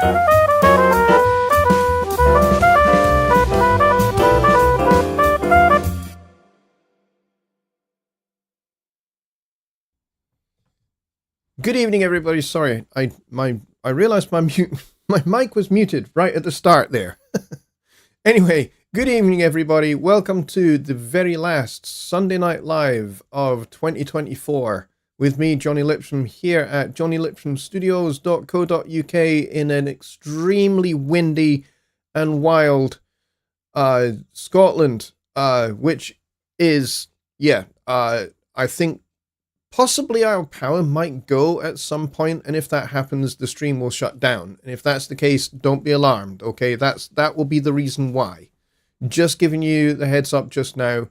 Good evening, everybody. Sorry, I realized my mic was muted right at the start there. Anyway, good evening, everybody. Welcome to the very last Sunday Night Live of 2024 with me, Jonny Lipsham, here at jonnylipshamstudios.co.uk in an extremely windy and wild Scotland, which is, I think possibly our power might go at some point, and if that happens, the stream will shut down. And if that's the case, don't be alarmed, okay? That will be the reason why. Just giving you the heads up just now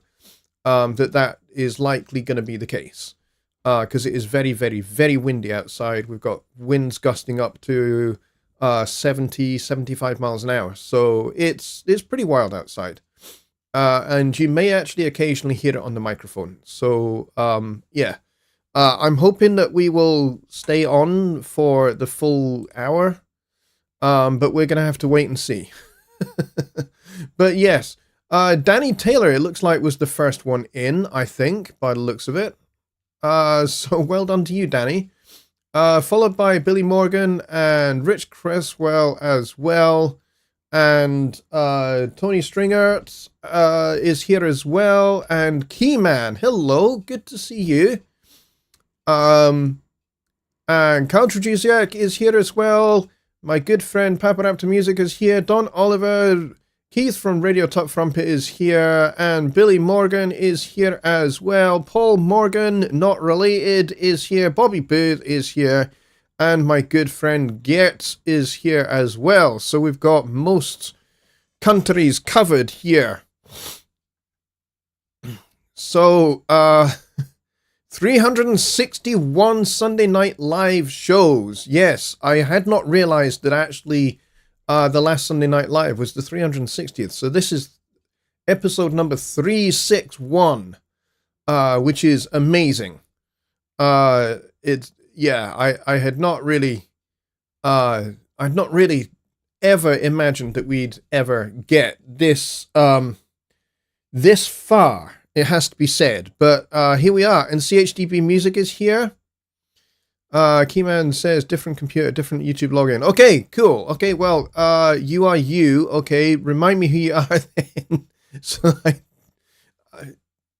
that is likely going to be the case. Because it is very, very, very windy outside. We've got winds gusting up to 70, 75 miles an hour. So it's pretty wild outside. And you may actually occasionally hear it on the microphone. So, yeah. I'm hoping that we will stay on for the full hour, but we're going to have to wait and see. But yes, Danny Taylor, it looks like, was the first one in, I think, by the looks of it. So well done to you, Danny. Followed by Billy Morgan and Rich Cresswell as well. And Tony Stringert is here as well. And Keyman, hello, good to see you. And Countryjuiceyak is here as well. My good friend Paparaptor Music is here. Don Oliver, Keith from Radio Top Trumpet is here. And Billy Morgan is here as well. Paul Morgan, not related, is here. Bobby Booth is here. And my good friend Gert is here as well. So we've got most countries covered here. So, 361 Sunday Night Live shows. Yes, I had not realized that actually the last Sunday Night Live was the 360th. So this is episode number 361, which is amazing. I had not really, I'd not really ever imagined that we'd ever get this, this far. It has to be said, but here we are, and CHDB Music is here. Keyman says different computer, different YouTube login. Okay, cool. Okay, well, you are you. Okay, remind me who you are then. So,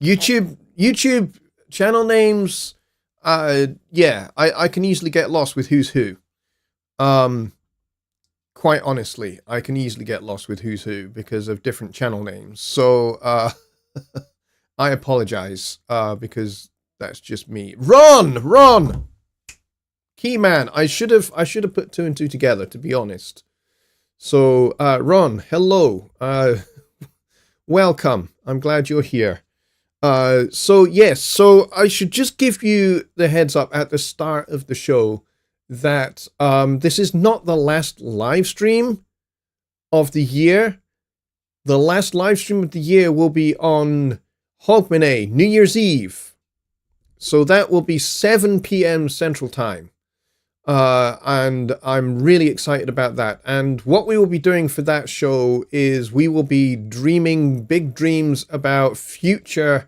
YouTube channel names. Yeah, I can easily get lost with who's who. Quite honestly, I can easily get lost with who's who because of different channel names. So, I apologize, because that's just me. Ron! Keyman, I should have put two and two together, to be honest. So, Ron, hello. Welcome. I'm glad you're here. So yes, so I should just give you the heads up at the start of the show that, this is not the last live stream of the year. The last live stream of the year will be on Hogmanay, New Year's Eve. So that will be 7 p.m. Central Time. And I'm really excited about that. And what we will be doing for that show is we will be dreaming big dreams about future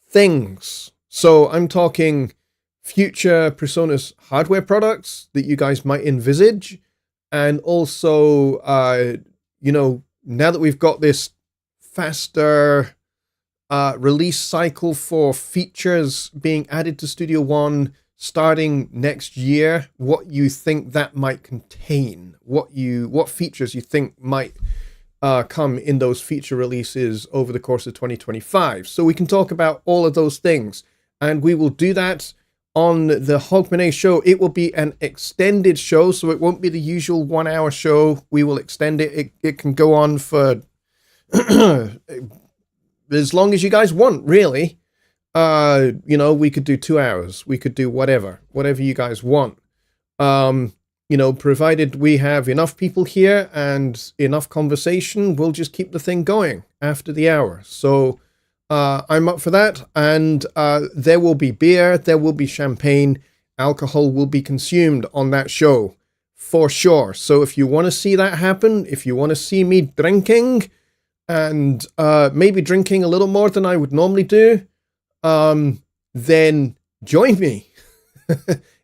things. So I'm talking future PreSonus hardware products that you guys might envisage. And also, now that we've got this faster release cycle for features being added to Studio One starting next year, what you think that might contain, what features you think might come in those feature releases over the course of 2025. So we can talk about all of those things, and we will do that on the Hogmanay show. It will be an extended show, so it won't be the usual 1 hour show. We will extend it. It can go on for as long as you guys want, really. We could do 2 hours. We could do whatever you guys want. Provided we have enough people here and enough conversation, we'll just keep the thing going after the hour. So I'm up for that. And there will be beer, there will be champagne, alcohol will be consumed on that show for sure. So if you want to see that happen, if you want to see me drinking and maybe drinking a little more than I would normally do, then join me.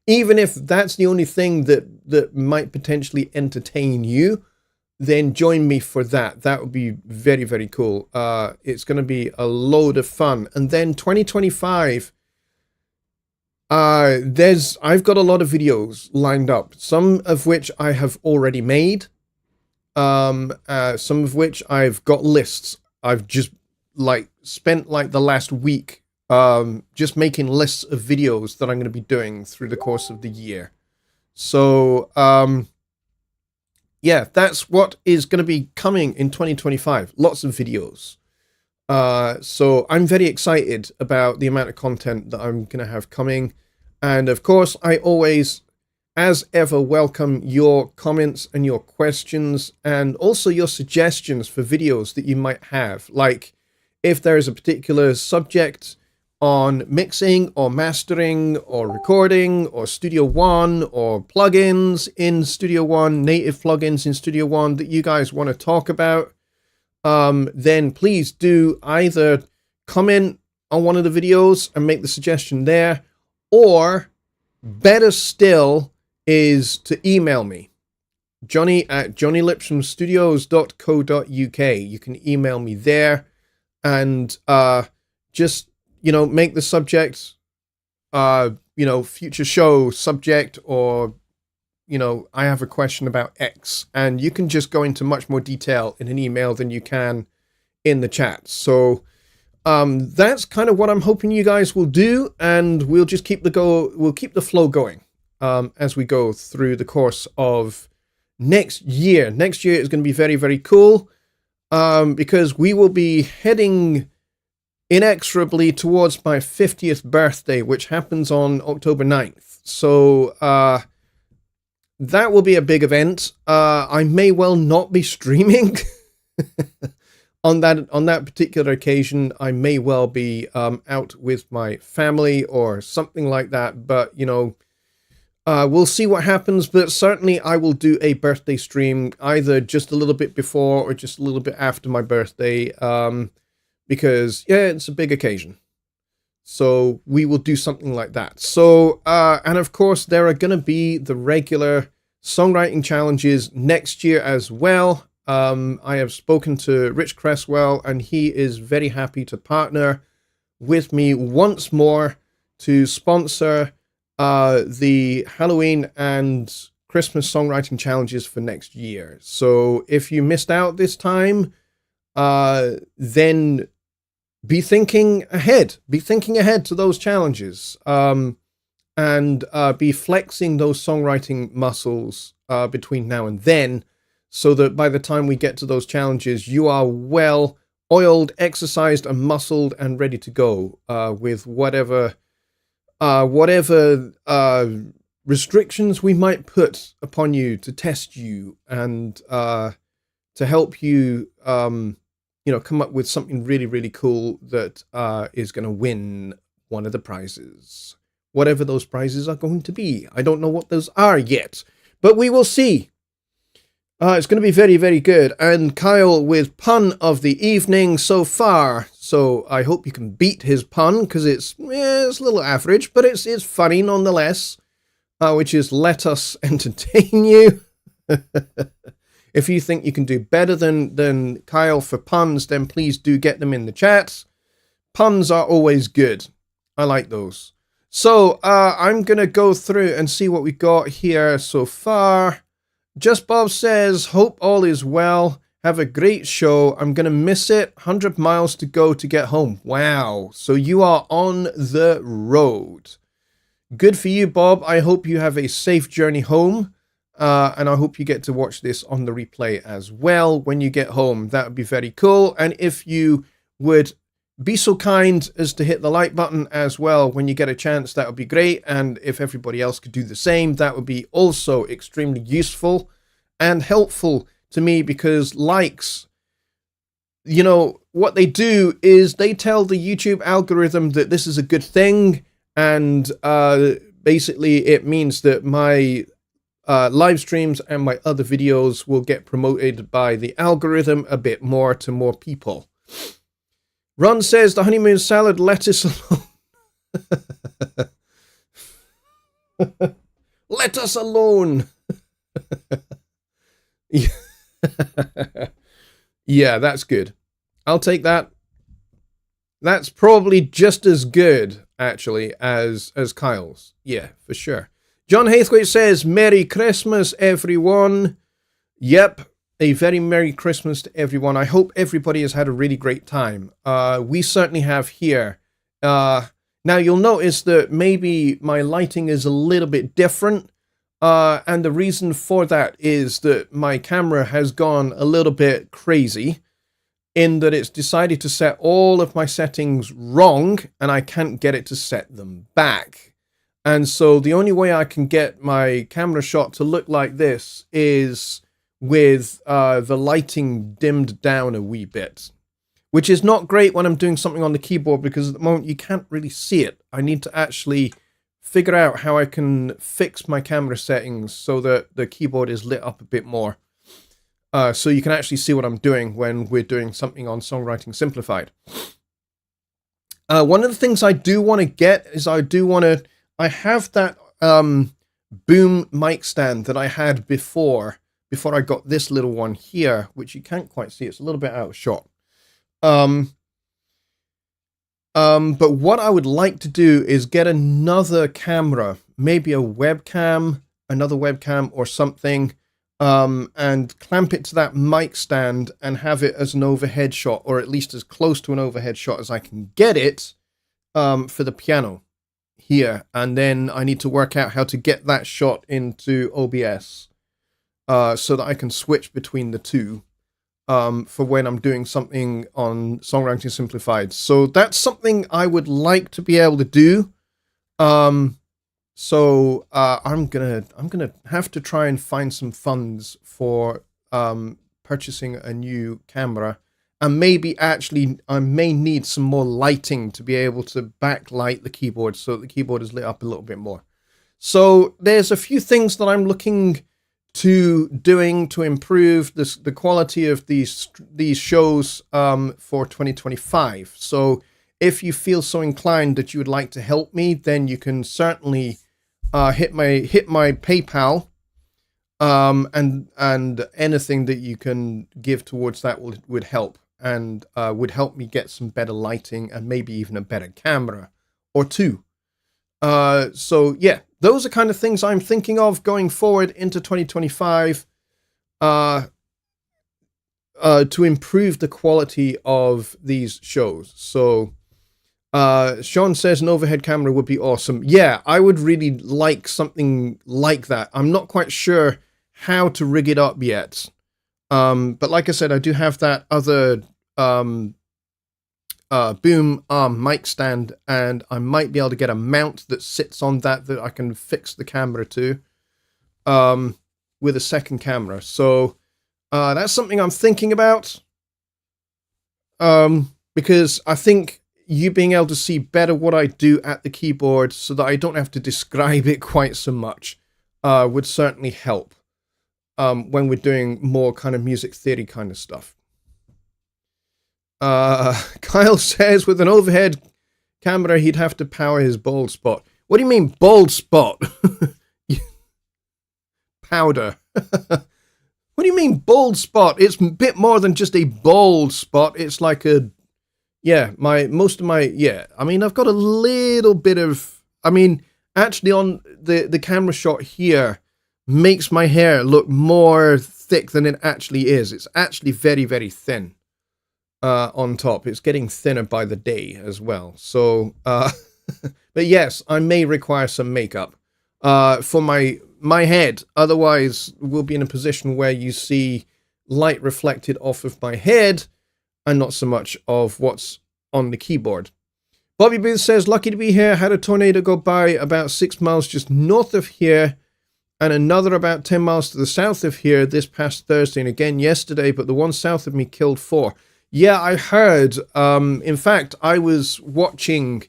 Even if that's the only thing that might potentially entertain you, then join me for that. That would be very, very cool. It's going to be a load of fun. And then 2025, I've got a lot of videos lined up, some of which I have already made, some of which I've got lists. I've just spent the last week just making lists of videos that I'm going to be doing through the course of the year. So yeah, that's what is going to be coming in 2025. Lots of videos. So I'm very excited about the amount of content that I'm going to have coming. And of course, I always, as ever, welcome your comments and your questions and also your suggestions for videos that you might have. Like if there is a particular subject on mixing or mastering or recording or Studio One or plugins in Studio One, native plugins in Studio One that you guys want to talk about, then please do either comment on one of the videos and make the suggestion there, or better still is to email me, Jonny@JonnyLipshamStudios.co.uk. You can email me there and just, make the subject, future show subject, or, I have a question about X, and you can just go into much more detail in an email than you can in the chat. So that's kind of what I'm hoping you guys will do, and we'll just keep the flow going as we go through the course of next year. Next year is going to be very, very cool because we will be heading inexorably towards my 50th birthday, which happens on October 9th. So that will be a big event. I may well not be streaming on that particular occasion. I may well be out with my family or something like that, but we'll see what happens. But certainly I will do a birthday stream either just a little bit before or just a little bit after my birthday, because it's a big occasion. So we will do something like that. So and of course there are going to be the regular songwriting challenges next year as well. I have spoken to Rich Cresswell, and he is very happy to partner with me once more to sponsor the Halloween and Christmas songwriting challenges for next year. So if you missed out this time, then be thinking ahead to those challenges, and be flexing those songwriting muscles between now and then, so that by the time we get to those challenges, you are well oiled, exercised, and muscled and ready to go with whatever restrictions we might put upon you to test you and to help you come up with something really, really cool that is going to win one of the prizes. Whatever those prizes are going to be. I don't know what those are yet, but we will see. It's going to be very, very good. And Kyle with pun of the evening so far. So I hope you can beat his pun, because it's a little average, but it's funny nonetheless, which is let us entertain you. If you think you can do better than Kyle for puns, then please do get them in the chat. Puns are always good. I like those. So I'm going to go through and see what we got here so far. Just Bob says, hope all is well. Have a great show. I'm going to miss it. 100 miles to go to get home. Wow. So you are on the road. Good for you, Bob. I hope you have a safe journey home. And I hope you get to watch this on the replay as well when you get home. That would be very cool. And if you would be so kind as to hit the like button as well when you get a chance, that would be great. And if everybody else could do the same, that would be also extremely useful and helpful to me, because likes, what they do is they tell the YouTube algorithm that this is a good thing. And basically it means that my live streams and my other videos will get promoted by the algorithm a bit more to more people. Ron says the honeymoon salad lettuce alone. Let us alone. Yeah, that's good. I'll take that. That's probably just as good, actually, as Kyle's. Yeah, for sure. John Hathwaite says, Merry Christmas, everyone. Yep, a very Merry Christmas to everyone. I hope everybody has had a really great time. We certainly have here. Now, you'll notice that maybe my lighting is a little bit different. And the reason for that is that my camera has gone a little bit crazy in that it's decided to set all of my settings wrong and I can't get it to set them back. And so the only way I can get my camera shot to look like this is with the lighting dimmed down a wee bit, which is not great when I'm doing something on the keyboard because at the moment you can't really see it. I need to actually figure out how I can fix my camera settings so that the keyboard is lit up a bit more. So you can actually see what I'm doing when we're doing something on Songwriting Simplified. One of the things I do want to get is I have that boom mic stand that I had before I got this little one here, which you can't quite see. It's a little bit out of shot. But what I would like to do is get another camera, maybe a webcam, another webcam or something, and clamp it to that mic stand and have it as an overhead shot, or at least as close to an overhead shot as I can get it for the piano here. And then I need to work out how to get that shot into OBS so that I can switch between the two for when I'm doing something on Songwriting Simplified. So that's something I would like to be able to do. So I'm gonna have to try and find some funds for purchasing a new camera, and maybe actually I may need some more lighting to be able to backlight the keyboard so that the keyboard is lit up a little bit more. So there's a few things that I'm looking to doing to improve the quality of these shows for 2025. So if you feel so inclined that you would like to help me, then you can certainly hit my PayPal, and anything that you can give towards that would help, and would help me get some better lighting and maybe even a better camera or two. So yeah, those are kind of things I'm thinking of going forward into 2025 to improve the quality of these shows. So Sean says an overhead camera would be awesome. Yeah, I would really like something like that. I'm not quite sure how to rig it up yet. But like I said, I do have that other boom arm mic stand, and I might be able to get a mount that sits on that I can fix the camera to with a second camera. So that's something I'm thinking about, because I think you being able to see better what I do at the keyboard so that I don't have to describe it quite so much would certainly help when we're doing more kind of music theory kind of stuff. Kyle says with an overhead camera he'd have to power his bald spot. What do you mean bald spot? Powder. What do you mean bald spot? It's a bit more than just a bald spot. It's like a, yeah, I mean, I've got a little bit of, I mean, actually on the camera shot here makes my hair look more thick than it actually is. It's actually very, very thin on top. It's getting thinner by the day as well. So, but yes, I may require some makeup for my head. Otherwise, we'll be in a position where you see light reflected off of my head and not so much of what's on the keyboard. Bobby Booth says, lucky to be here. Had a tornado go by about 6 miles just north of here and another about 10 miles to the south of here this past Thursday and again yesterday, but the one south of me killed 4. Yeah, I heard. In fact, I was watching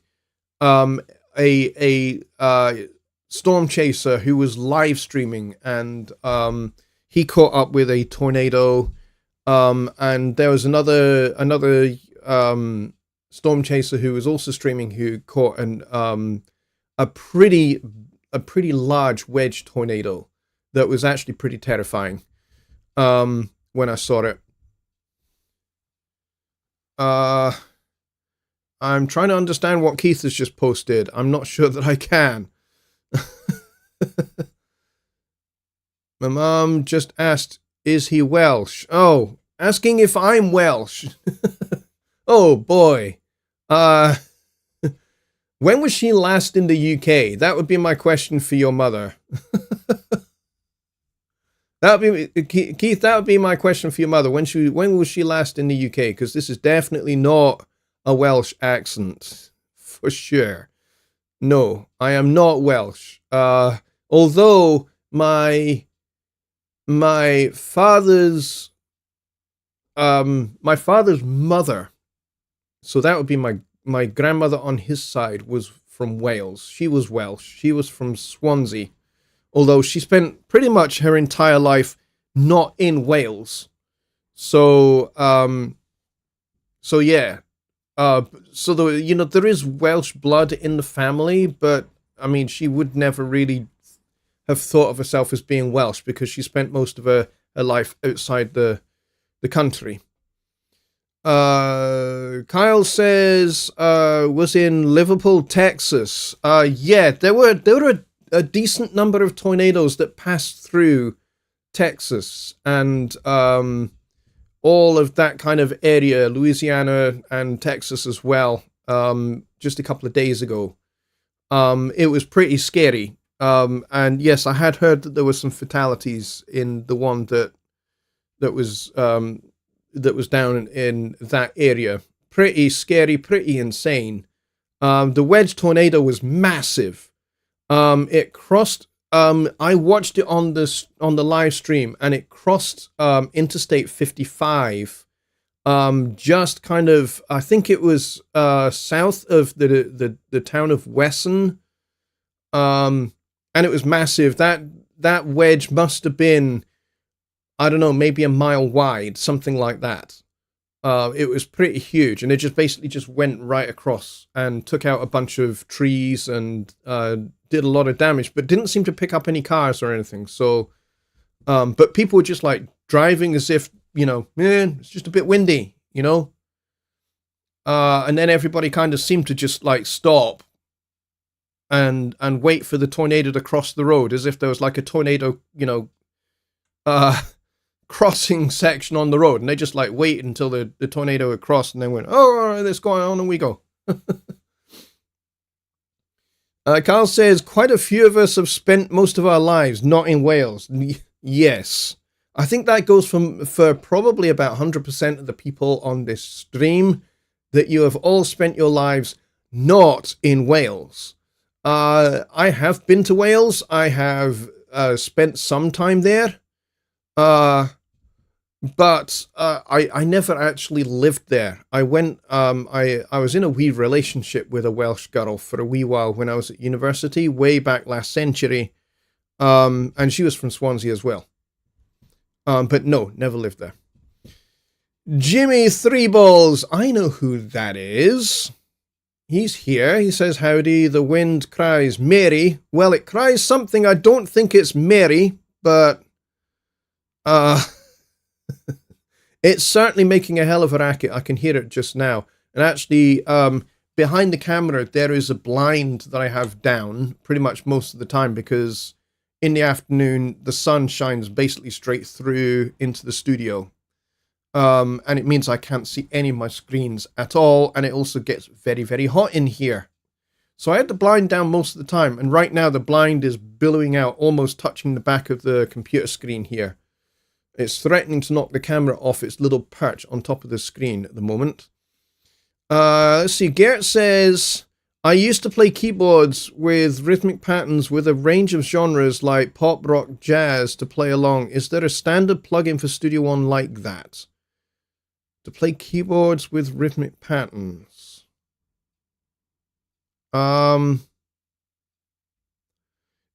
a storm chaser who was live streaming, and he caught up with a tornado. And there was another storm chaser who was also streaming who caught a pretty large wedge tornado that was actually pretty terrifying when I saw it. I'm trying to understand what Keith has just posted. I'm not sure that I can. My mom just asked, is he Welsh? Oh, asking if I'm Welsh. Oh, boy. When was she last in the UK? That would be my question for your mother. That would be, Keith, that would be my question for your mother. When was she last in the UK? Because this is definitely not a Welsh accent, for sure. No, I am not Welsh. Although my father's mother, so that would be my grandmother on his side, was from Wales. She was Welsh. She was from Swansea. Although she spent pretty much her entire life not in Wales. So yeah. So there is Welsh blood in the family, but I mean, she would never really have thought of herself as being Welsh because she spent most of her life outside the country. Kyle says, was in Liverpool, Texas. Yeah, there were a decent number of tornadoes that passed through Texas and all of that kind of area, Louisiana and Texas as well, just a couple of days ago. It was pretty scary. And yes, I had heard that there were some fatalities in the one that was down in that area. Pretty scary, pretty insane. The wedge tornado was massive. It crossed. I watched it on the live stream, and it crossed Interstate 55. Just kind of, I think it was south of the town of Wesson. And it was massive. That wedge must have been, I don't know, maybe a mile wide, something like that. It was pretty huge, and it just basically just went right across and took out a bunch of trees and did a lot of damage, but didn't seem to pick up any cars or anything. So, but people were just like driving as if, it's just a bit windy, and then everybody kind of seemed to just like stop and wait for the tornado to cross the road, as if there was like a tornado, crossing section on the road, and they just like waited until the tornado had crossed and then went, oh, all right, let's go on, and we go. Carl says, quite a few of us have spent most of our lives not in Wales. Yes. I think that goes for probably about 100% of the people on this stream, that you have all spent your lives not in Wales. I have been to Wales. I have spent some time there. But I never actually lived there. I went, I was in a wee relationship with a Welsh girl for a wee while when I was at university, way back last century. And she was from Swansea as well. But no, never lived there. Jimmy Three Balls, I know who that is. He's here. He says, howdy, the wind cries Mary. Well, it cries something. I don't think it's Mary, but it's certainly making a hell of a racket. I can hear it just now. And actually, behind the camera, there is a blind that I have down pretty much most of the time, because in the afternoon, the sun shines basically straight through into the studio. And it means I can't see any of my screens at all. And it also gets very, very hot in here. So I had the blind down most of the time. And right now, the blind is billowing out, almost touching the back of the computer screen here. It's threatening to knock the camera off its little perch on top of the screen at the moment. Let's see. Gert says, I used to play keyboards with rhythmic patterns with a range of genres like pop, rock, jazz to play along. Is there a standard plugin for Studio One like that? To play keyboards with rhythmic patterns.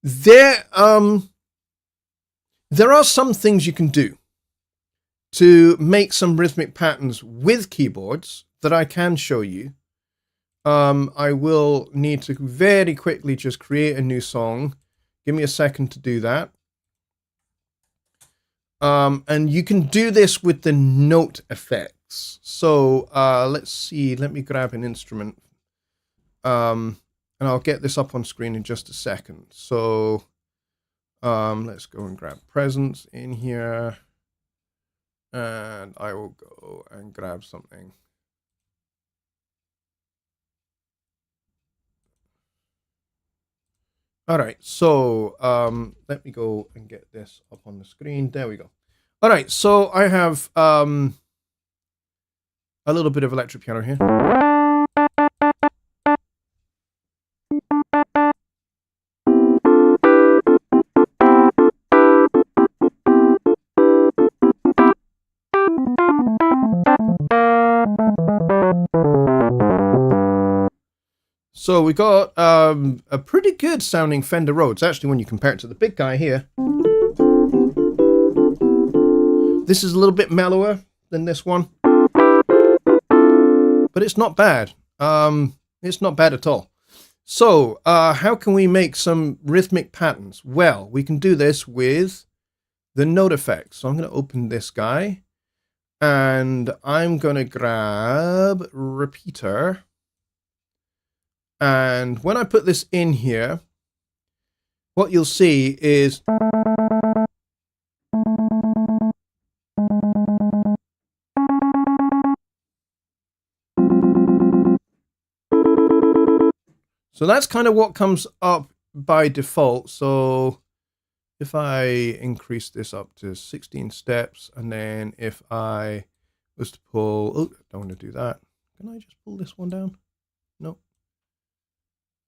There are some things you can do to make some rhythmic patterns with keyboards that I can show you. I will need to very quickly just create a new song. Give me a second to do that. And you can do this with the note effects. So let's see. Let me grab an instrument. And I'll get this up on screen in just a second. So let's go and grab presents in here. And I will go and grab something. All right, so let me go and get this up on the screen. There we go. All right, so I have a little bit of electric piano here. So we got a pretty good sounding Fender Rhodes, actually, when you compare it to the big guy here. This is a little bit mellower than this one, but it's not bad. It's not bad at all. So how can we make some rhythmic patterns? Well, we can do this with the note effects. So I'm going to open this guy, and I'm going to grab repeater. And when I put this in here, what you'll see is so that's kind of what comes up by default. So if I increase this up to 16 steps, and then if I was to pull, oh, I don't want to do that. Can I just pull this one down? No.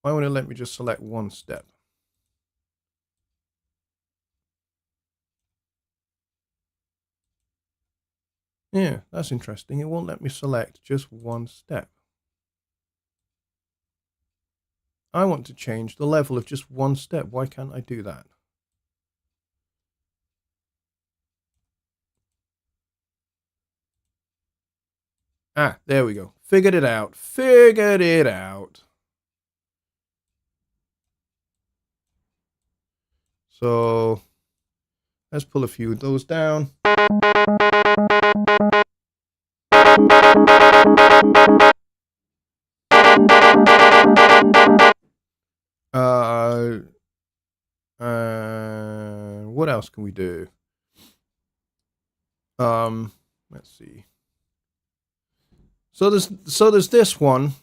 I want to let me just select one step. Yeah, that's interesting. It won't let me select just one step. I want to change the level of just one step. Why can't I do that? Ah, there we go. Figured it out. Figured it out. So let's pull a few of those down. What else can we do? Let's see. So there's this one,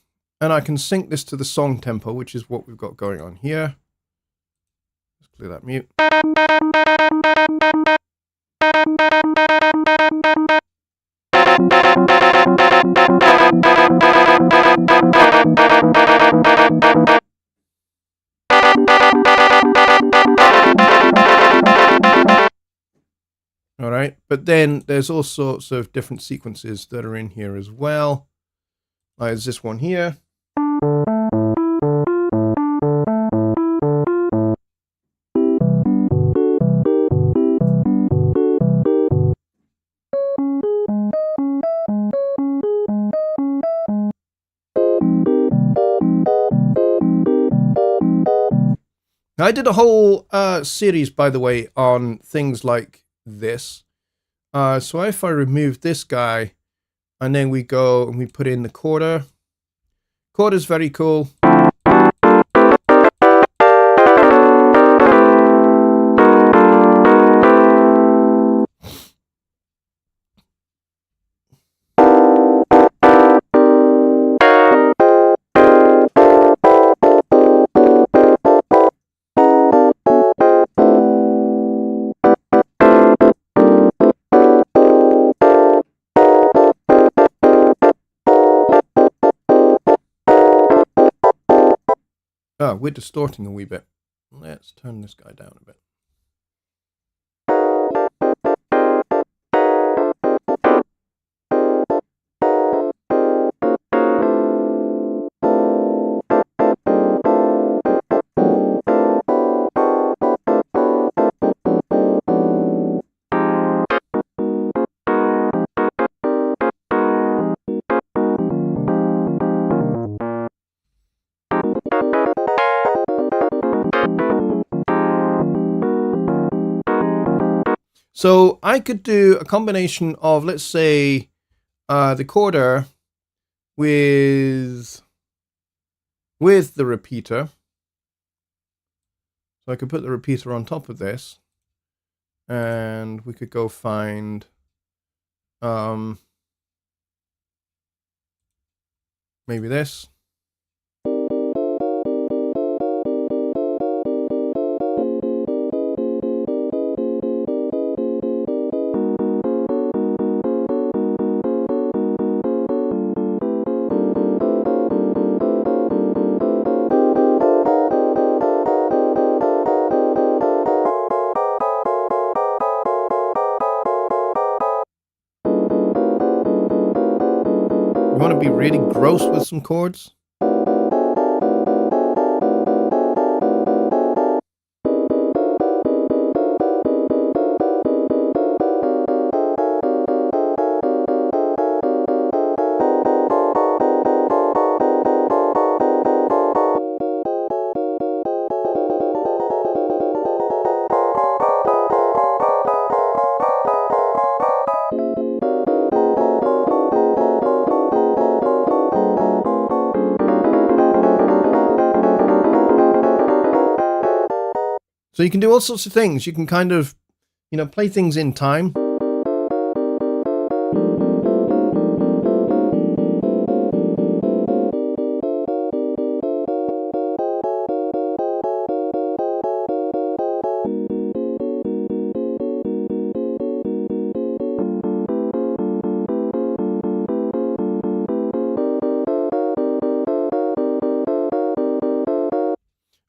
and I can sync this to the song tempo, which is what we've got going on here. Let's clear that mute. All right, but then there's all sorts of different sequences that are in here as well. Like there's this one here. I did a whole series, by the way, on things like this. So if I remove this guy, and then we go and we put in the quarter. Quarter's very cool. Oh, we're distorting a wee bit. Let's turn this guy down a bit. So I could do a combination of, let's say, the quarter with the repeater. So I could put the repeater on top of this, and we could go find maybe this. You want to be really gross with some chords? So you can do all sorts of things. You can kind of, play things in time.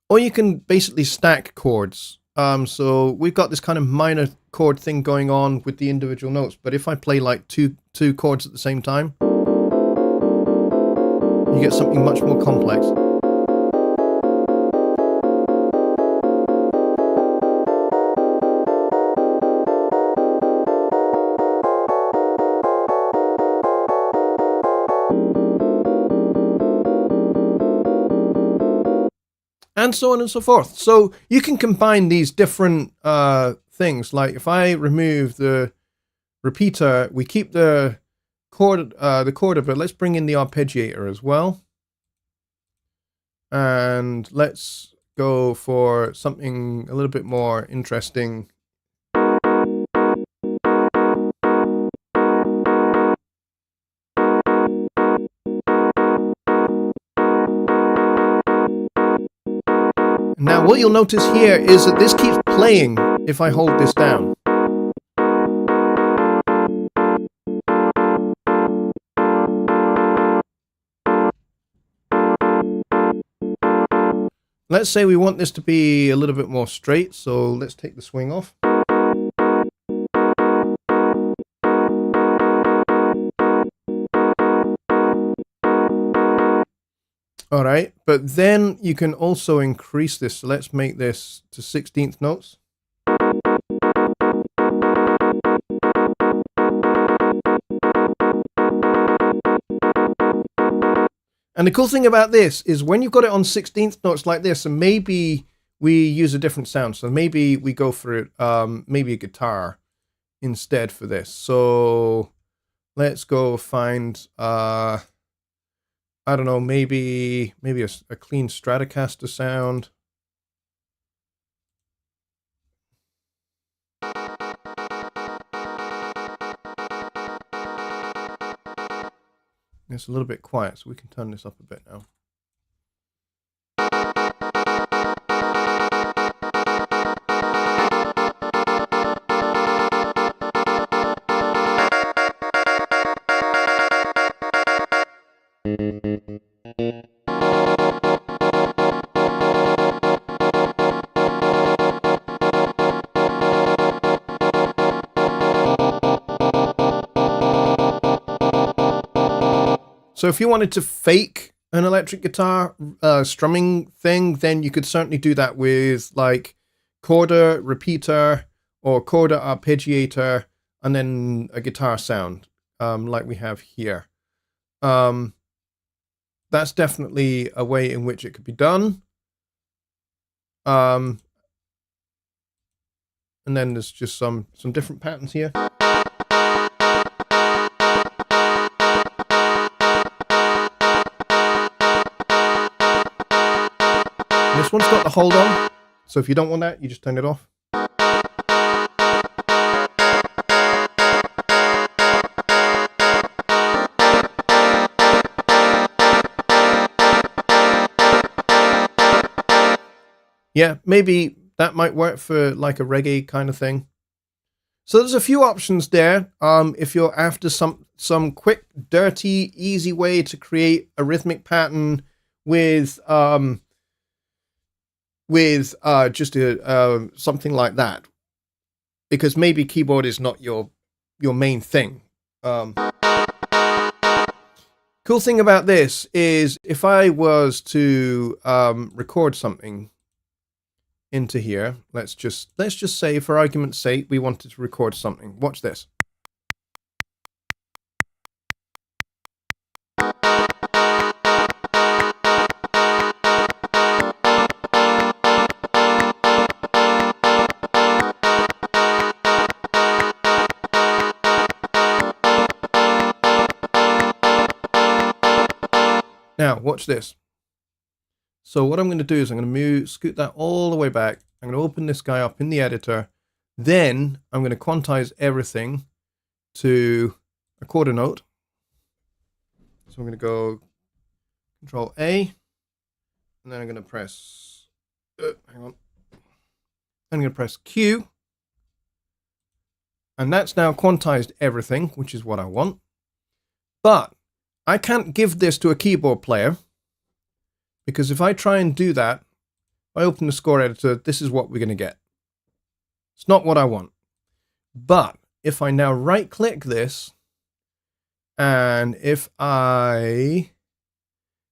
Or you can basically stack chords. So we've got this kind of minor chord thing going on with the individual notes, but if I play like two chords at the same time, you get something much more complex. And so on and so forth. So you can combine these different things. Like if I remove the repeater, we keep the quarter, but let's bring in the arpeggiator as well. And let's go for something a little bit more interesting. Now what you'll notice here is that this keeps playing if I hold this down. Let's say we want this to be a little bit more straight, so let's take the swing off. All right, but then you can also increase this. So let's make this to 16th notes. And the cool thing about this is when you've got it on 16th notes like this, and maybe we use a different sound. So maybe we go for it, maybe a guitar instead for this. So let's go find, I don't know, maybe a clean Stratocaster sound. It's a little bit quiet, so we can turn this up a bit now. So if you wanted to fake an electric guitar strumming thing, then you could certainly do that with like quarter repeater or quarter arpeggiator and then a guitar sound like we have here. That's definitely a way in which it could be done. and then there's just some different patterns here. This one's got the hold on, so if you don't want that, you just turn it off. Yeah, maybe that might work for like a reggae kind of thing. So there's a few options there. If you're after some quick, dirty, easy way to create a rhythmic pattern with just something like that, because maybe keyboard is not your main thing. Cool thing about this is if I was to record something into here, let's just say for argument's sake we wanted to record something. Watch this. Now, watch this. So what I'm going to do is I'm going to scoot that all the way back. I'm going to open this guy up in the editor. Then I'm going to quantize everything to a quarter note. So I'm going to go Control A, and then I'm going to press, hang on. I'm going to press Q. And that's now quantized everything, which is what I want. But I can't give this to a keyboard player, because if I try and do that, if I open the score editor, this is what we're going to get. It's not what I want. But if I now right click this, and if I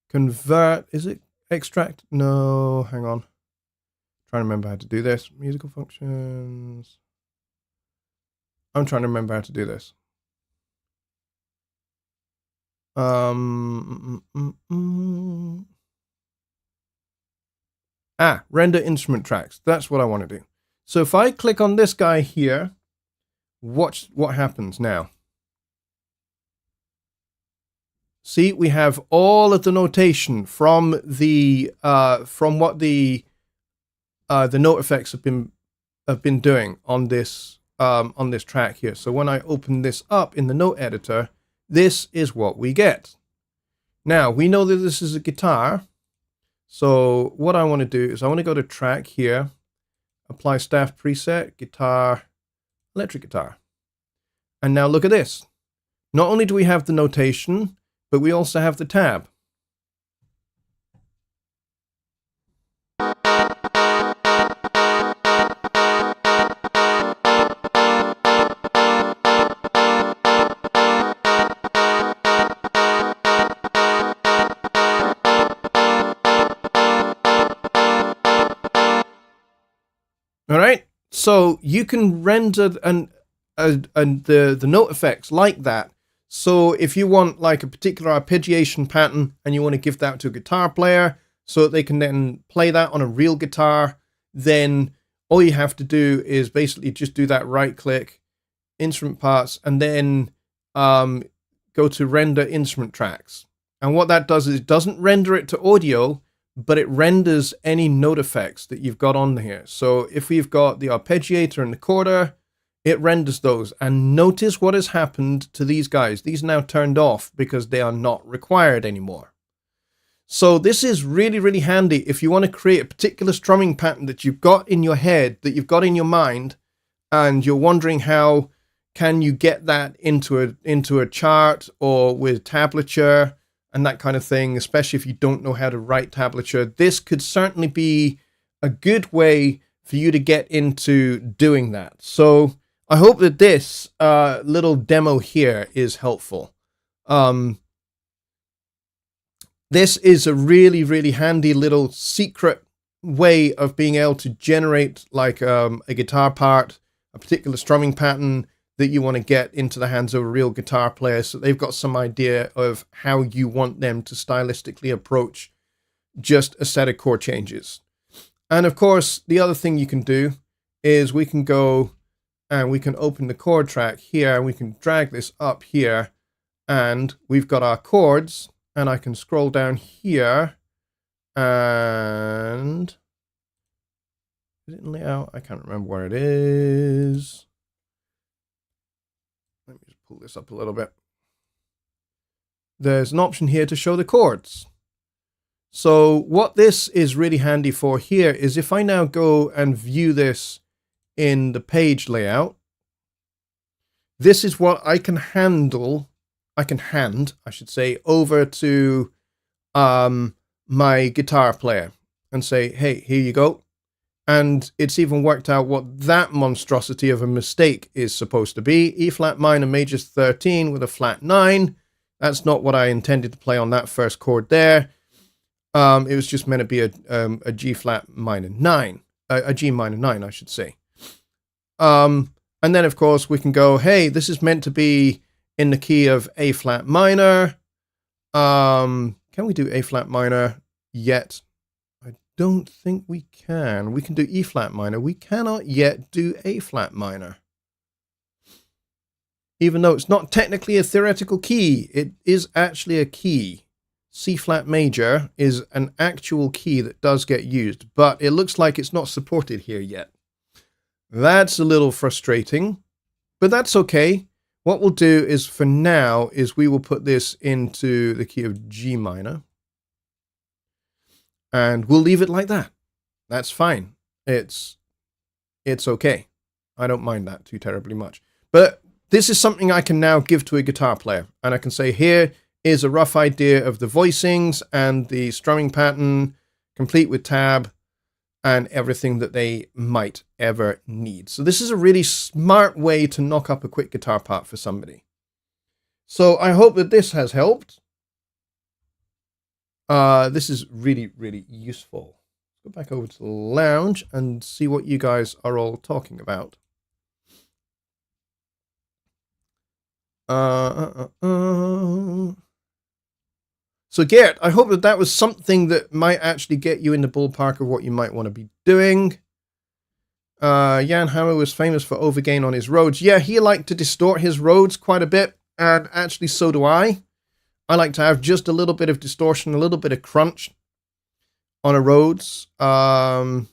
convert, is it extract? No, hang on. Trying to remember how to do this. Musical functions. I'm trying to remember how to do this. Render instrument tracks. That's what I want to do. So if I click on this guy here, watch what happens now. See, we have all of the notation from the what the note effects have been doing on this track here. So when I open this up in the note editor, this is what we get. Now, we know that this is a guitar. So what I want to do is I want to go to track here, apply staff preset, guitar, electric guitar. And now look at this. Not only do we have the notation, but we also have the tab. All right, so you can render the note effects like that. So if you want like a particular arpeggiation pattern and you want to give that to a guitar player so that they can then play that on a real guitar, then all you have to do is basically just do that right click, instrument parts, and then go to render instrument tracks. And what that does is it doesn't render it to audio, but it renders any note effects that you've got on here. So if we've got the arpeggiator and the quarter, it renders those. And notice what has happened to these guys. These are now turned off because they are not required anymore. So this is really, really handy if you want to create a particular strumming pattern that you've got in your head, that you've got in your mind, and you're wondering how can you get that into a chart or with tablature and that kind of thing, especially if you don't know how to write tablature. This could certainly be a good way for you to get into doing that. So I hope that this little demo here is helpful. This is a really, really handy little secret way of being able to generate like a guitar part, a particular strumming pattern that you want to get into the hands of a real guitar player, so they've got some idea of how you want them to stylistically approach just a set of chord changes. And of course, the other thing you can do is we can go and we can open the chord track here, and we can drag this up here, and we've got our chords, and I can scroll down here, and is it in layout? I can't remember where it is. Let me just pull this up a little bit. There's an option here to show the chords. So what this is really handy for here is if I now go and view this in the page layout, this is what I can hand, I should say, over to my guitar player and say, hey, here you go. And it's even worked out what that monstrosity of a mistake is supposed to be. E flat minor major 13 with a flat 9. That's not what I intended to play on that first chord there. It was just meant to be a G flat minor 9. A G minor 9, I should say. And then, of course, we can go, hey, this is meant to be in the key of A flat minor. Can we do A flat minor yet? I don't think we can. We can do E flat minor. We cannot yet do A flat minor. Even though it's not technically a theoretical key, it is actually a key. C flat major is an actual key that does get used, but it looks like it's not supported here yet. That's a little frustrating, but that's okay. What we'll do is, for now, is we will put this into the key of G minor, and we'll leave it like that. That's fine. It's okay. I don't mind that too terribly much. But this is something I can now give to a guitar player, and I can say, here is a rough idea of the voicings and the strumming pattern, complete with tab, and everything that they might ever need. So this is a really smart way to knock up a quick guitar part for somebody. So I hope that this has helped. This is really, really useful. Go back over to the lounge and see what you guys are all talking about. So Gert, I hope that was something that might actually get you in the ballpark of what you might want to be doing. Jan Hammer was famous for overgain on his roads. Yeah, he liked to distort his roads quite a bit, and actually so do I. I like to have just a little bit of distortion, a little bit of crunch on a Rhodes. Audio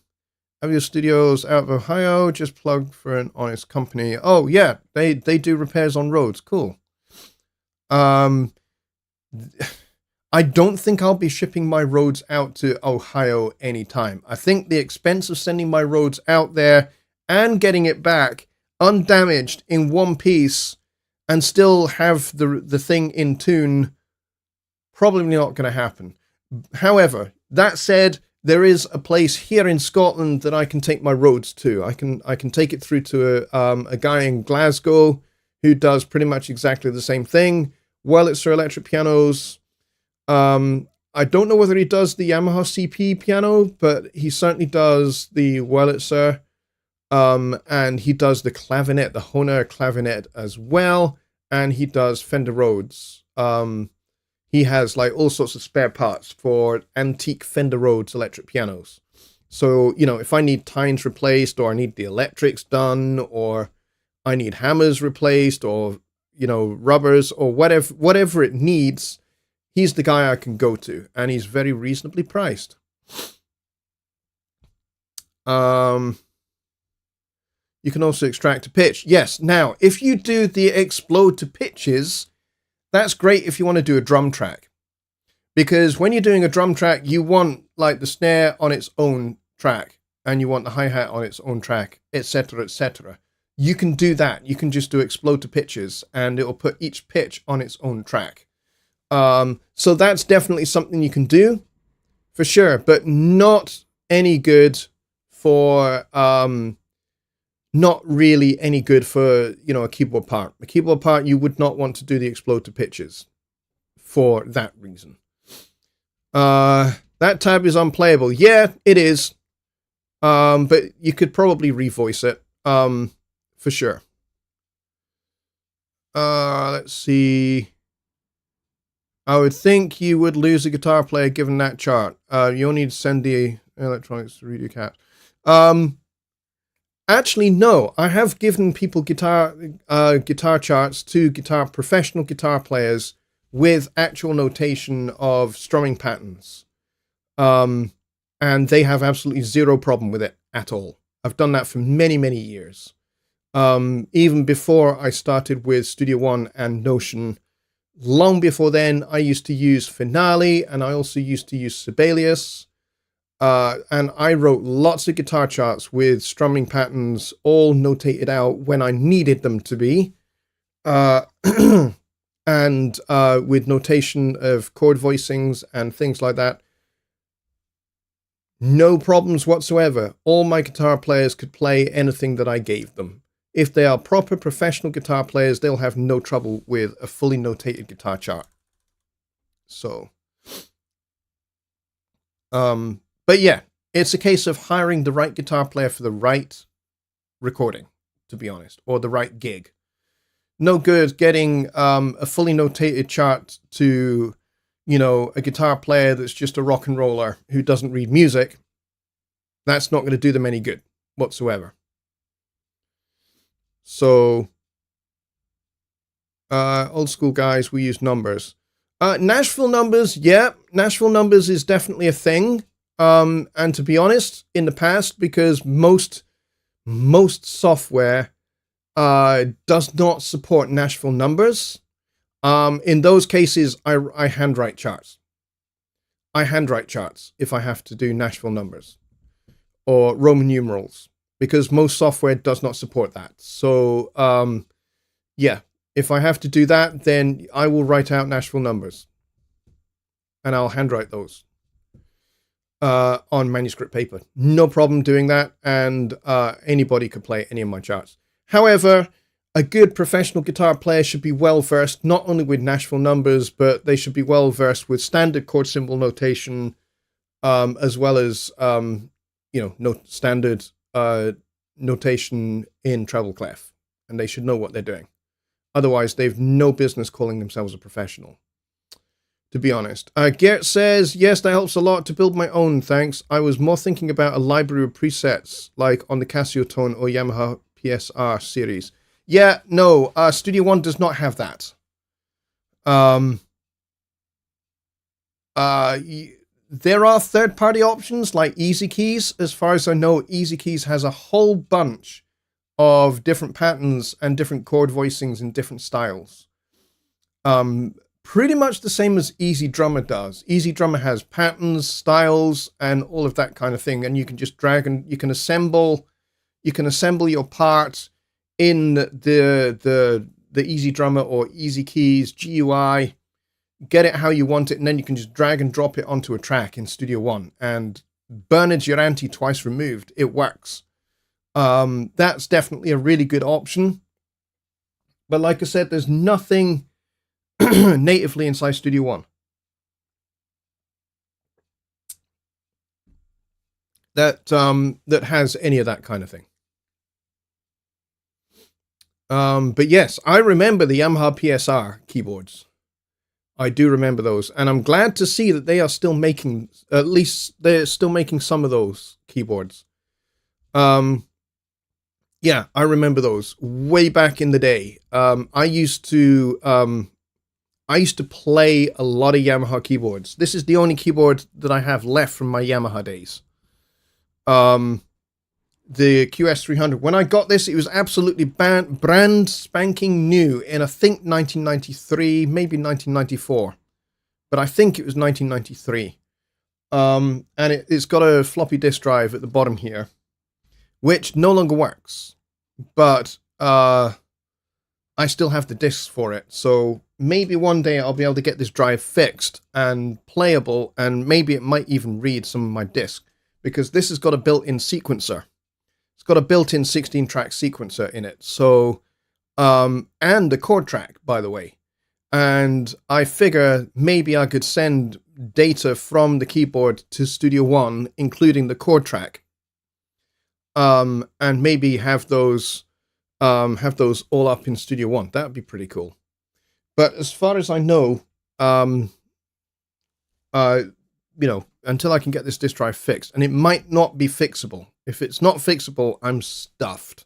Studios out of Ohio, just plugged for an honest company. Oh yeah, they do repairs on Rhodes. Cool. I don't think I'll be shipping my Rhodes out to Ohio anytime. I think the expense of sending my Rhodes out there and getting it back undamaged in one piece and still have the thing in tune, probably not going to happen. However, that said, there is a place here in Scotland that I can take my Rhodes to. I can take it through to a guy in Glasgow who does pretty much exactly the same thing. Wurlitzer electric pianos. I don't know whether he does the Yamaha CP piano, but he certainly does the Wurlitzer, and he does the clavinet, the Hohner clavinet as well, and he does Fender Rhodes. He has like all sorts of spare parts for antique Fender Rhodes electric pianos. So, you know, if I need tines replaced, or I need the electrics done, or I need hammers replaced, or, you know, rubbers, or whatever it needs, he's the guy I can go to, and he's very reasonably priced. You can also extract a pitch. Yes, now, if you do the explode to pitches, that's great if you want to do a drum track. Because when you're doing a drum track, you want like the snare on its own track, and you want the hi-hat on its own track, etc., etc. You can do that. You can just do explode to pitches, and it'll put each pitch on its own track. So that's definitely something you can do, for sure, but not any good for, not really any good for, you know, a keyboard part. A keyboard part, you would not want to do the explode to pitches for that reason. That tab is unplayable. Yeah, it is. But you could probably revoice it, for sure. Let's see. I would think you would lose a guitar player given that chart. You only need to send the electronics to read your cat. Actually, no. I have given people guitar charts to professional guitar players with actual notation of strumming patterns. And they have absolutely zero problem with it at all. I've done that for many, many years. Even before I started with Studio One and Notion, long before then, I used to use Finale, and I also used to use Sibelius. And I wrote lots of guitar charts with strumming patterns all notated out when I needed them to be. And with notation of chord voicings and things like that. No problems whatsoever. All my guitar players could play anything that I gave them. If they are proper professional guitar players, they'll have no trouble with a fully notated guitar chart. So, but yeah, it's a case of hiring the right guitar player for the right recording, to be honest, or the right gig. No good getting a fully notated chart to, a guitar player that's just a rock and roller who doesn't read music. That's not going to do them any good whatsoever. So, old school guys, we use numbers. Nashville numbers, yeah, Nashville numbers is definitely a thing. And to be honest, in the past, because most software does not support Nashville numbers, in those cases, I handwrite charts. I handwrite charts if I have to do Nashville numbers or Roman numerals, because most software does not support that. So, yeah, if I have to do that, then I will write out Nashville numbers, and I'll handwrite those on manuscript paper. No problem doing that, and anybody could play any of my charts. However, a good professional guitar player should be well versed not only with Nashville numbers, but they should be well versed with standard chord symbol notation, as well as standard notation in treble clef, and they should know what they're doing. Otherwise, they've no business calling themselves a professional, to be honest. Gert says, yes, that helps a lot to build my own, thanks. I was more thinking about a library of presets, like on the Casio Tone or Yamaha PSR series. Yeah, no, Studio One does not have that. There are third-party options like Easy Keys. As far as I know, Easy Keys has a whole bunch of different patterns and different chord voicings in different styles. Pretty much the same as Easy Drummer does. Easy Drummer has patterns, styles, and all of that kind of thing, and you can just drag and you can assemble your parts in the Easy Drummer or Easy Keys GUI. Get it how you want it, and then you can just drag and drop it onto a track in Studio One, and Bernard's your auntie twice removed. It works. That's definitely a really good option. But like I said, there's nothing natively inside Studio One that has any of that kind of thing. But yes, I remember the Yamaha PSR keyboards. I do remember those, and I'm glad to see that they are still making, at least they're still making some of those keyboards. Yeah, I remember those way back in the day. I used to play a lot of Yamaha keyboards. This is the only keyboard that I have left from my Yamaha days. The QS300. When I got this, it was absolutely brand spanking new in, I think, 1993, maybe 1994. But I think it was 1993. And it's got a floppy disk drive at the bottom here, which no longer works. But I still have the discs for it. So maybe one day I'll be able to get this drive fixed and playable, and maybe it might even read some of my discs, because this has got a built-in sequencer. It's got a built-in 16-track sequencer in it. So, and a chord track, by the way. And I figure maybe I could send data from the keyboard to Studio One, including the chord track. And maybe have those all up in Studio One. That would be pretty cool. But as far as I know, until I can get this disk drive fixed. And it might not be fixable. If it's not fixable, I'm stuffed,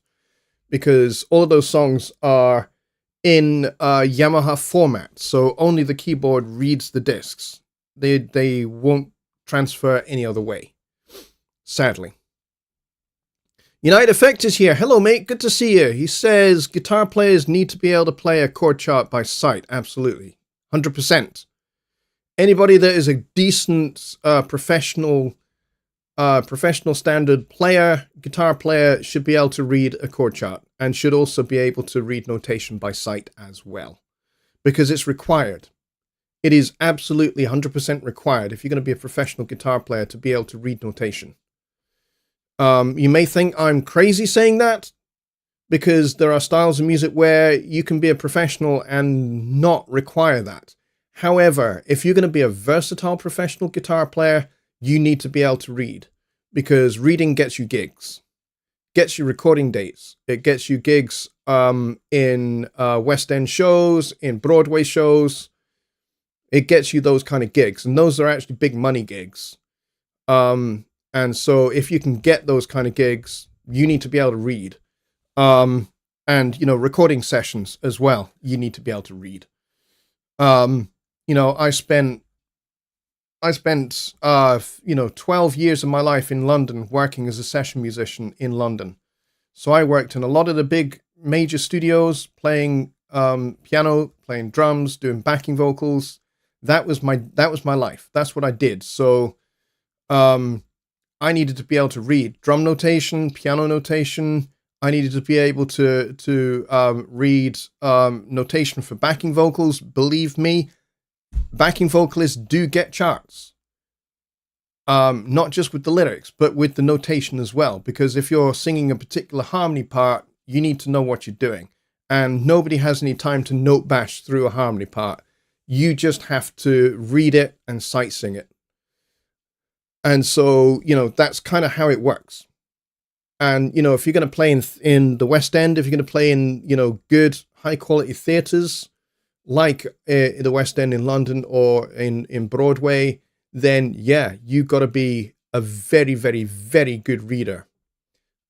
because all of those songs are in Yamaha format, so only the keyboard reads the discs. They won't transfer any other way, sadly. United Effect is here. Hello, mate. Good to see you. He says guitar players need to be able to play a chord chart by sight. Absolutely. 100%. Anybody that is a decent professional standard player, guitar player, should be able to read a chord chart, and should also be able to read notation by sight as well, because it's required. It is absolutely 100% required if you're going to be a professional guitar player to be able to read notation. You may think I'm crazy saying that, because there are styles of music where you can be a professional and not require that. However, if you're going to be a versatile professional guitar player, you need to be able to read, because reading gets you gigs, gets you recording dates. It gets you gigs in West End shows, in Broadway shows. It gets you those kind of gigs, and those are actually big money gigs. And so if you can get those kind of gigs, you need to be able to read. And, recording sessions as well, you need to be able to read. I spent 12 years of my life in London working as a session musician in London. So I worked in a lot of the big major studios, playing piano, playing drums, doing backing vocals. That was my life. That's what I did. So I needed to be able to read drum notation, piano notation. I needed to be able to read notation for backing vocals. Believe me, backing vocalists do get charts. Not just with the lyrics, but with the notation as well. Because if you're singing a particular harmony part, you need to know what you're doing. And nobody has any time to note bash through a harmony part. You just have to read it and sight sing it. And so, that's kind of how it works. And, if you're going to play in the West End, if you're going to play in, good, high-quality theatres, like the West End in London or in Broadway, then, yeah, you've got to be a very, very, very good reader.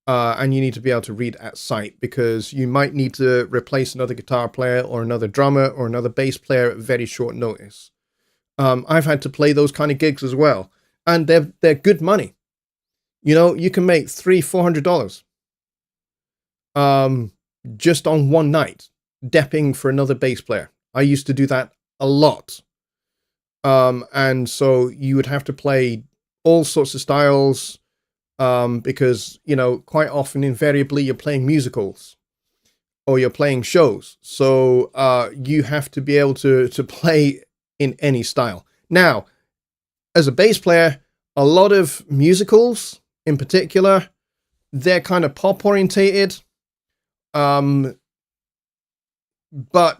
And you need to be able to read at sight, because you might need to replace another guitar player or another drummer or another bass player at very short notice. I've had to play those kind of gigs as well. And they're good money. You can make $300-400 just on one night, depping for another bass player. I used to do that a lot. And so you would have to play all sorts of styles, because, quite often, invariably, you're playing musicals or you're playing shows. So you have to be able to play in any style. Now, as a bass player, a lot of musicals in particular, they're kind of pop orientated. But,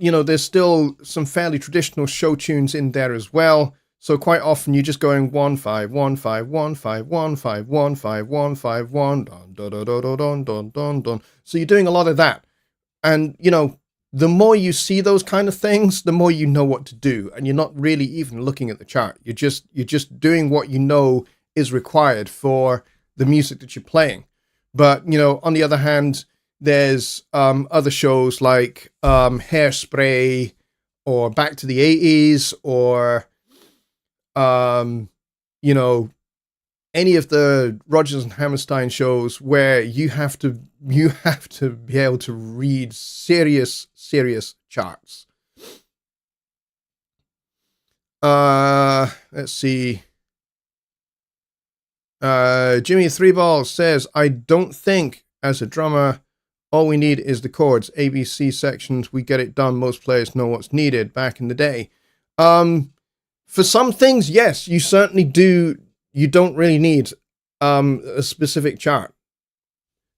there's still some fairly traditional show tunes in there as well. So quite often you're just going 1-5-1-5-1-5-1-5-1-5-1, dun dun dun dun dun dun dun dun. So you're doing a lot of that. And, the more you see those kind of things, the more you know what to do. And you're not really even looking at the chart. You're just doing what you know is required for the music that you're playing. But, on the other hand, there's other shows like Hairspray or Back to the 80s or, any of the Rodgers and Hammerstein shows where you have to be able to read serious charts. Let's see. Jimmy Three Balls says, I don't think as a drummer, all we need is the chords, ABC sections. We get it done. Most players know what's needed back in the day. For some things, yes, you certainly do. You don't really need a specific chart.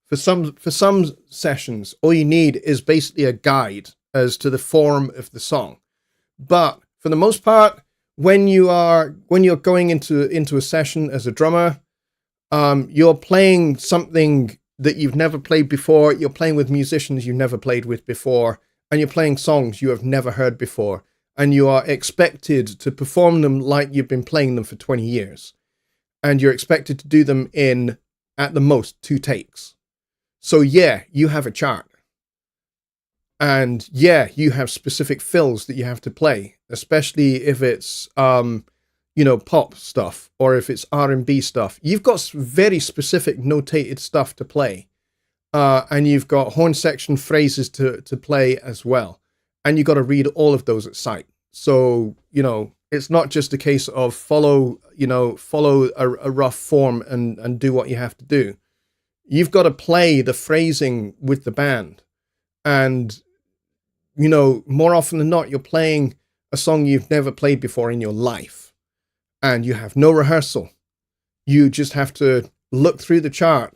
For some sessions, all you need is basically a guide as to the form of the song. But for the most part, when you're going into a session as a drummer, you're playing something that you've never played before. You're playing with musicians you've never played with before, and you're playing songs you have never heard before, and you are expected to perform them like you've been playing them for 20 years. and you're expected to do them in, at the most, 2 takes. So yeah, you have a chart. And yeah, you have specific fills that you have to play, especially if it's, pop stuff or if it's R&B stuff. You've got very specific notated stuff to play. And you've got horn section phrases to play as well. And you've got to read all of those at sight. So, it's not just a case of follow a rough form and do what you have to do. You've got to play the phrasing with the band. And, more often than not, you're playing a song you've never played before in your life. And you have no rehearsal. You just have to look through the chart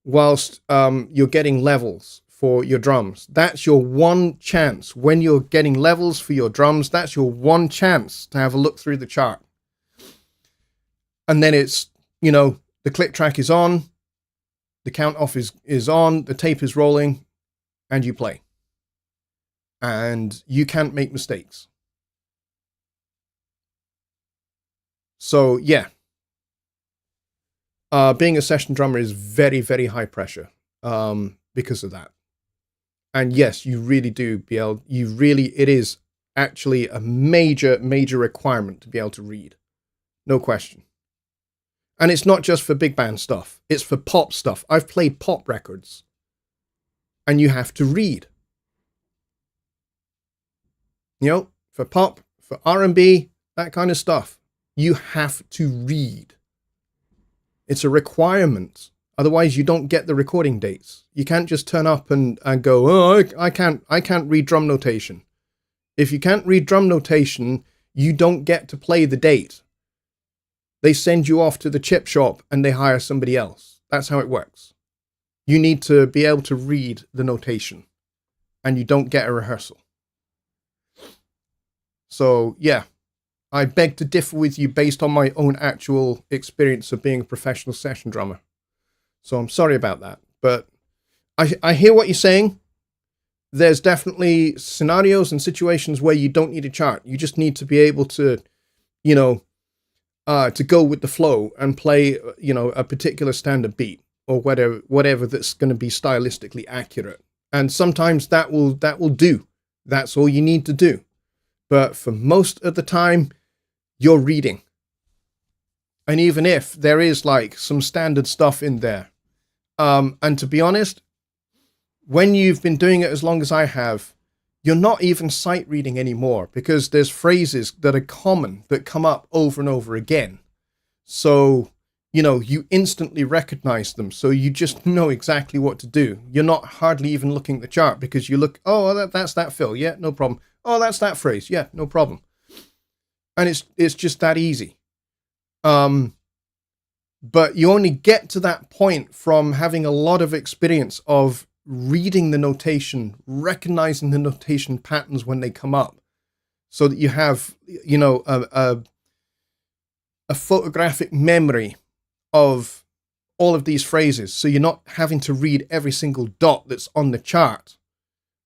whilst you're getting levels for your drums. That's your one chance. When you're getting levels for your drums, that's your one chance to have a look through the chart. And then it's, the click track is on, the count off is on, the tape is rolling, and you play. And you can't make mistakes. So, yeah. Being a session drummer is very, very high pressure because of that. And yes, you really do it is actually a major, major requirement to be able to read. No question. And it's not just for big band stuff. It's for pop stuff. I've played pop records. And you have to read. For pop, for R&B, that kind of stuff. You have to read. It's a requirement. Otherwise, you don't get the recording dates. You can't just turn up and go, oh, I can't read drum notation. If you can't read drum notation, you don't get to play the date. They send you off to the chip shop and they hire somebody else. That's how it works. You need to be able to read the notation, and you don't get a rehearsal. So, yeah. I beg to differ with you based on my own actual experience of being a professional session drummer. So I'm sorry about that. But I hear what you're saying. There's definitely scenarios and situations where you don't need a chart. You just need to be able to, to go with the flow and play, a particular standard beat or whatever that's going to be stylistically accurate. And sometimes that will do. That's all you need to do. But for most of the time, you're reading. And even if there is like some standard stuff in there, and to be honest, when you've been doing it as long as I have, you're not even sight reading anymore because there's phrases that are common that come up over and over again. So, you instantly recognize them. So you just know exactly what to do. You're not hardly even looking at the chart because you look, oh, that's that fill. Yeah, no problem. Oh, that's that phrase. Yeah, no problem. And it's just that easy. But you only get to that point from having a lot of experience of reading the notation, recognizing the notation patterns when they come up, so that you have, a photographic memory of all of these phrases. So you're not having to read every single dot that's on the chart.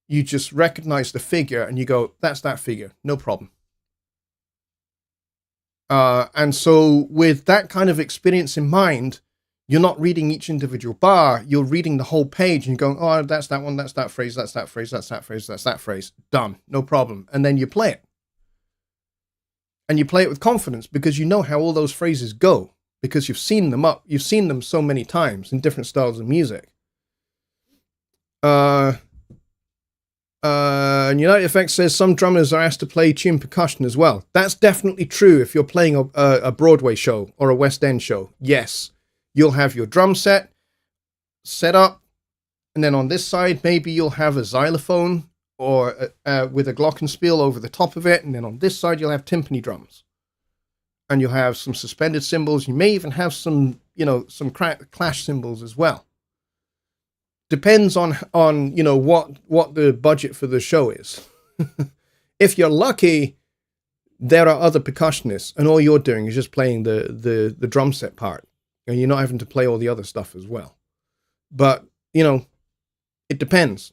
You just recognize the figure and you go, that's that figure, no problem. And so with that kind of experience in mind, you're not reading each individual bar, you're reading the whole page and you're going, oh, that's that one, that's that phrase, that's that phrase, that's that phrase, that's that phrase. Done, no problem. And then you play it. And you play it with confidence because you know how all those phrases go, because you've seen them so many times in different styles of music. And United Effects says some drummers are asked to play tune percussion as well. That's definitely true if you're playing a Broadway show or a West End show. Yes, you'll have your drum set up, and then on this side, maybe you'll have a xylophone or with a glockenspiel over the top of it, and then on this side, you'll have timpani drums. And you'll have some suspended cymbals. You may even have some clash cymbals as well. Depends on what the budget for the show is. If you're lucky, there are other percussionists, and all you're doing is just playing the drum set part, and you're not having to play all the other stuff as well. But it depends.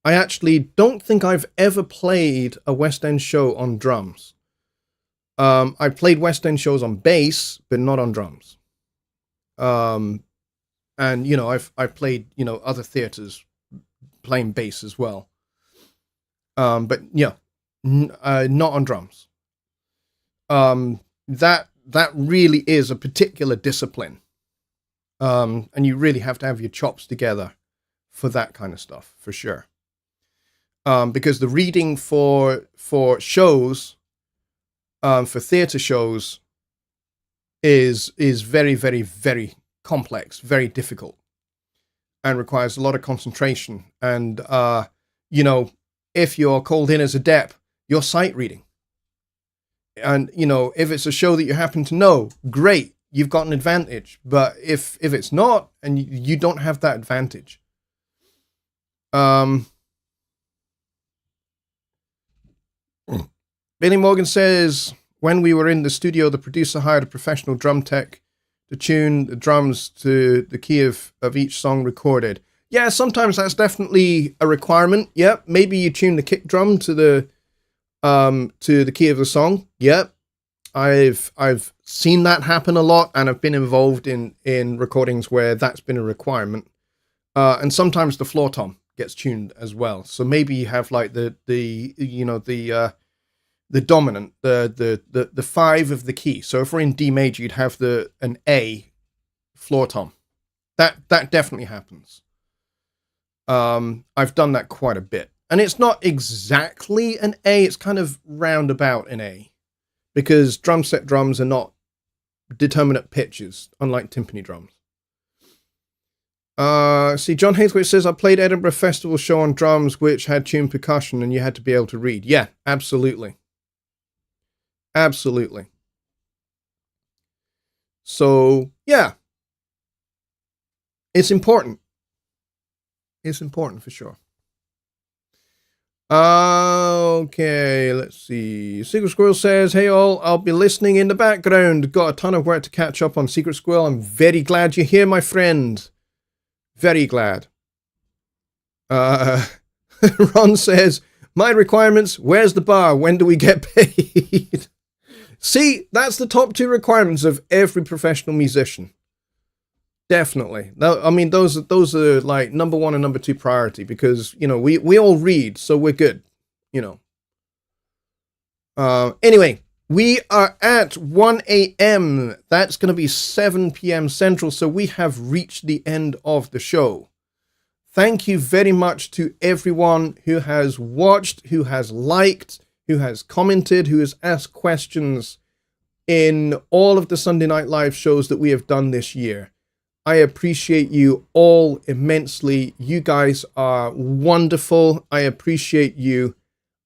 I actually don't think I've ever played a West End show on drums. I played West End shows on bass, but not on drums. And I've played other theaters playing bass as well. But yeah, not on drums. That really is a particular discipline. And you really have to have your chops together for that kind of stuff, for sure. Because the reading for shows, for theater shows, is very, very, very complex, very difficult, and requires a lot of concentration. And if you're called in as a dep, you're sight reading. And if it's a show that you happen to know, great, you've got an advantage. But if it's not, and you don't have that advantage, Billy Morgan says, when we were in the studio, the producer hired a professional drum tech to tune the drums to the key of each song recorded. Yeah, sometimes that's definitely a requirement. Yep, maybe you tune the kick drum to the key of the song. Yep, I've seen that happen a lot, and I've been involved in recordings where that's been a requirement. And sometimes the floor tom gets tuned as well. So maybe you have like the dominant, the 5 of the key. So if we're in D major, you'd have an A floor tom. That definitely happens. I've done that quite a bit. And it's not exactly an A, it's kind of roundabout an A. Because drum set drums are not determinate pitches, unlike timpani drums. See, John Hathwaite says, I played Edinburgh Festival show on drums, which had tuned percussion, and you had to be able to read. Yeah, absolutely. Absolutely. So, yeah. It's important. It's important for sure. Okay, let's see. Secret Squirrel says, hey all, I'll be listening in the background. Got a ton of work to catch up on, Secret Squirrel. I'm very glad you're here, my friend. Very glad. Ron says, my requirements, where's the bar? When do we get paid? See, that's the top 2 requirements of every professional musician. Definitely. I mean, those are like number 1 and number 2 priority, because, we all read, so we're good, Anyway, we are at 1 a.m. That's going to be 7 p.m. Central, so we have reached the end of the show. Thank you very much to everyone who has watched, who has liked, who has commented, who has asked questions in all of the Sunday Night Live shows that we have done this year. I appreciate you all immensely. You guys are wonderful. I appreciate you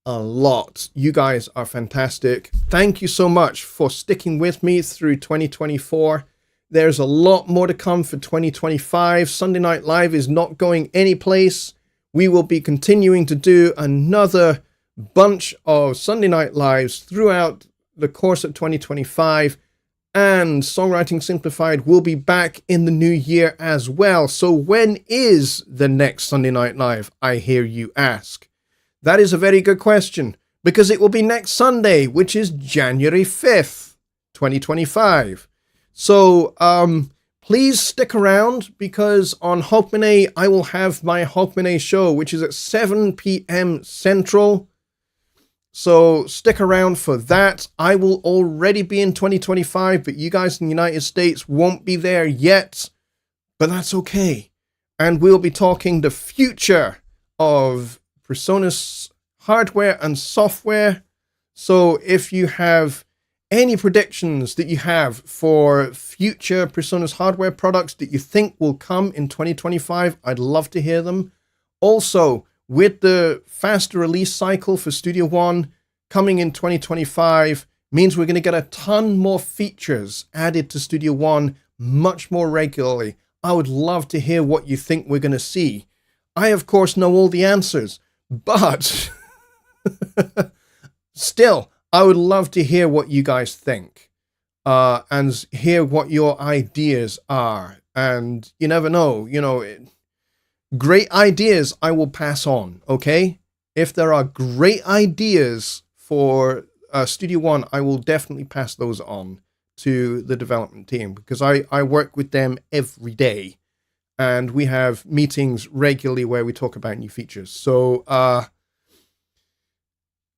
a lot. You guys are fantastic. Thank you so much for sticking with me through 2024. There's a lot more to come for 2025. Sunday Night Live is not going anyplace. We will be continuing to do another bunch of Sunday Night Lives throughout the course of 2025. And Songwriting Simplified will be back in the new year as well. So when is the next Sunday Night Live, I hear you ask? That is a very good question, because it will be next Sunday, which is January 5th, 2025. So please stick around, because on Hogmanay, I will have my Hogmanay show, which is at 7 p.m. Central. So stick around for that. I will already be in 2025, but you guys in the United States won't be there yet. But that's okay. And we'll be talking the future of PreSonus hardware and software. So if you have any predictions that you have for future PreSonus hardware products that you think will come in 2025, I'd love to hear them. Also, with the faster release cycle for Studio One coming in 2025, means we're going to get a ton more features added to Studio One much more regularly. I would love to hear what you think we're going to see. I, of course, know all the answers, but still, I would love to hear what you guys think, and hear what your ideas are. And you never know, great ideas I will pass on, okay? If there are great ideas for Studio One, I will definitely pass those on to the development team, because I work with them every day, and we have meetings regularly where we talk about new features. So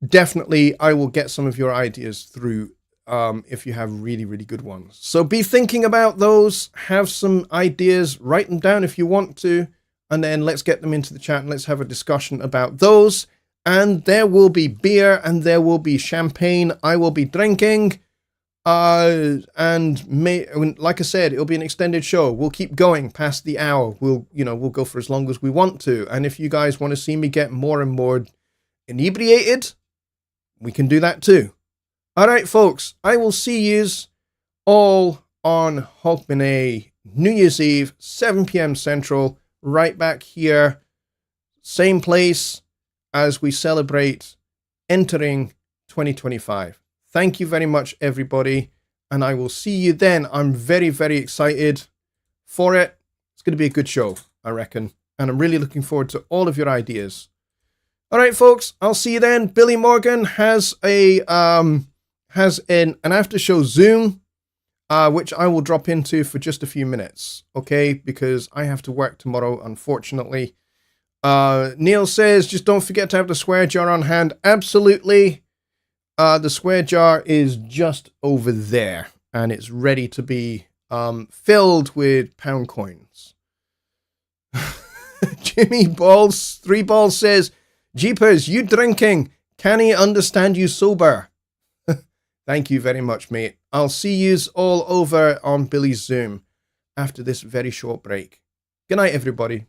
definitely I will get some of your ideas through if you have really, really good ones. So be thinking about those, have some ideas, write them down if you want to, and then let's get them into the chat and let's have a discussion about those. And there will be beer and there will be champagne I will be drinking. And like I said, it'll be an extended show. We'll keep going past the hour. We'll go for as long as we want to. And if you guys want to see me get more and more inebriated, we can do that too. All right, folks, I will see yous all on Hogmanay New Year's Eve, 7 p.m. Central, right back here, same place as we celebrate entering 2025. Thank you very much, everybody, and I will see you then. I'm very, very excited for it. It's going to be a good show, I reckon, and I'm really looking forward to all of your ideas. All right, folks, I'll see you then. Billy Morgan has an after show Zoom, which I will drop into for just a few minutes, okay? Because I have to work tomorrow, unfortunately. Neil says, just don't forget to have the swear jar on hand. Absolutely. The swear jar is just over there, and it's ready to be filled with pound coins. Jimmy Balls, 3 Balls says, Jeepers, you drinking? Can he understand you sober? Thank you very much, mate. I'll see yous all over on Billy's Zoom after this very short break. Good night, everybody.